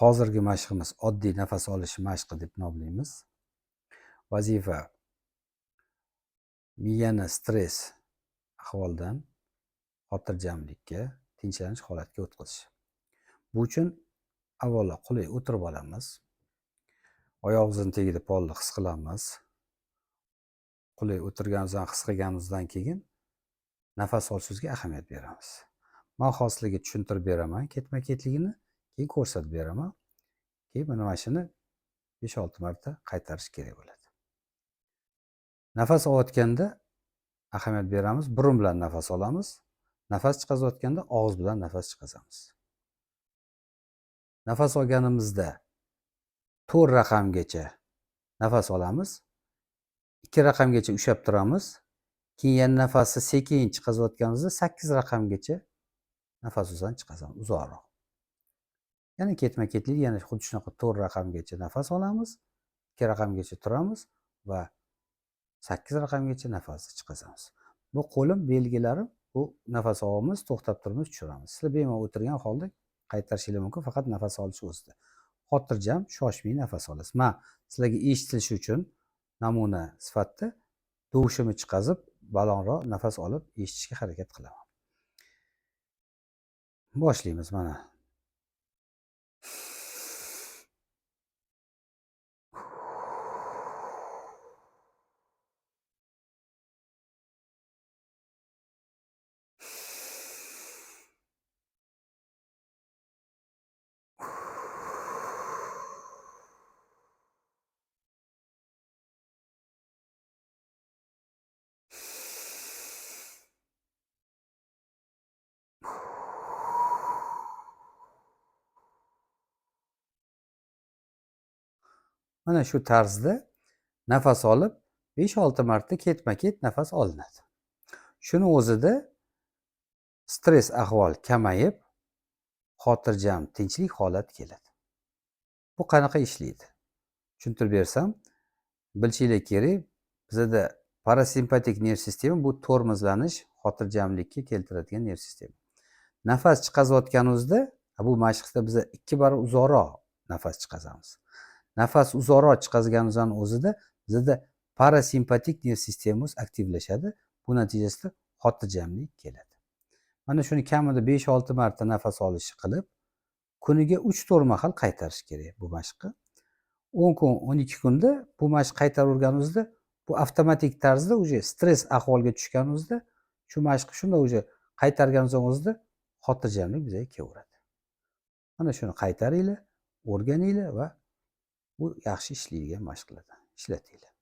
Hozirgi mashqimiz oddiy nafas olish mashqi deb nomlaymiz. Vazifa miyani stress ahvoldan xotirjamlikka, tinchlanish holatiga o'tkazish. Bu uchun avvalo qulay o'tirib olamiz. Oyog'imizning tagida polni his qilamiz. Qulay o'tirganimizdan his qilganimizdan keyin nafas olishimizga ahamiyat beramiz. Men xosligiga tushuntirib beraman, ketma-ketligini, keyin ko'rsatib beraman. Keyin mana shuni 5-6 marta qaytarish kerak bo'ladi. Nafas olayotganda ahamiyat beramiz. Burun bilan nafas olamiz. Nafas chiqazayotganda og'iz bilan nafas chiqazamiz. Nafas olganimizda 4 raqamgacha nafas olamiz. 2 raqamgacha ushlab turamiz. Keyin yana nafasni sekin chiqazayotganimizda 8 raqamgacha nafas o'zdan chiqazamiz, uzoqroq. Yana ketma-ketlik, yana xuddi shunaqa 4 raqamgacha nafas olamiz, 2 raqamgacha turamiz va 8 raqamgacha nafasni chiqazamiz. Bu qo'lim belgilari, bu nafas olamiz, to'xtab turamiz, tushiramiz. Sizlar bemalol o'tirgan holda qaytarishingiz mumkin, faqat nafas olish o'zida. Xotirjam, shoshmay nafas olasiz. Men sizlarga eshitilishi uchun namuna sifatida tovushimni chiqazib, balandroq nafas olib eshitishga harakat qilaman. Boshlaymiz mana. Mana shu tarzda nafas olib 5-6 marta ketma-ket nafas olinadi. Shuni o'zida stress ahvol kamayib, xotirjam, tinchlik holat keladi. Bu qanaqa ishlaydi? Tushuntirib bersam, bilishinglar kerak, bizda parasimpatik nerv sistema bu tormozlanish, xotirjamlikka keltiradigan nerv sistema. Nafas chiqazayotganimizda, bu mashqda biz 2 barobar uzoqroq nafas chiqazamiz. Nafas uzoqroq chiqazganimizdan o'zida bizda parasimpatik nerv sistemamiz aktivlashadi. Bu natijasida xotirjamlik keladi. Mana shuni kamida 5-6 marta nafas olish qilib, kuniga 3-4 mahal qaytarish kerak bu mashqni. 10 kun, 12 kunda bu mashq qaytaraverganimizda, bu avtomatik tarzda uje stress ahvolga tushganimizda, shu mashqni shunda uje qaytarganimizdan o'zida xotirjamlik bizga kelaveradi. Mana shuni qaytaringlar, o'rganinglar va bu yaxshi ishlaydigan mashqlardan ishlatinglar.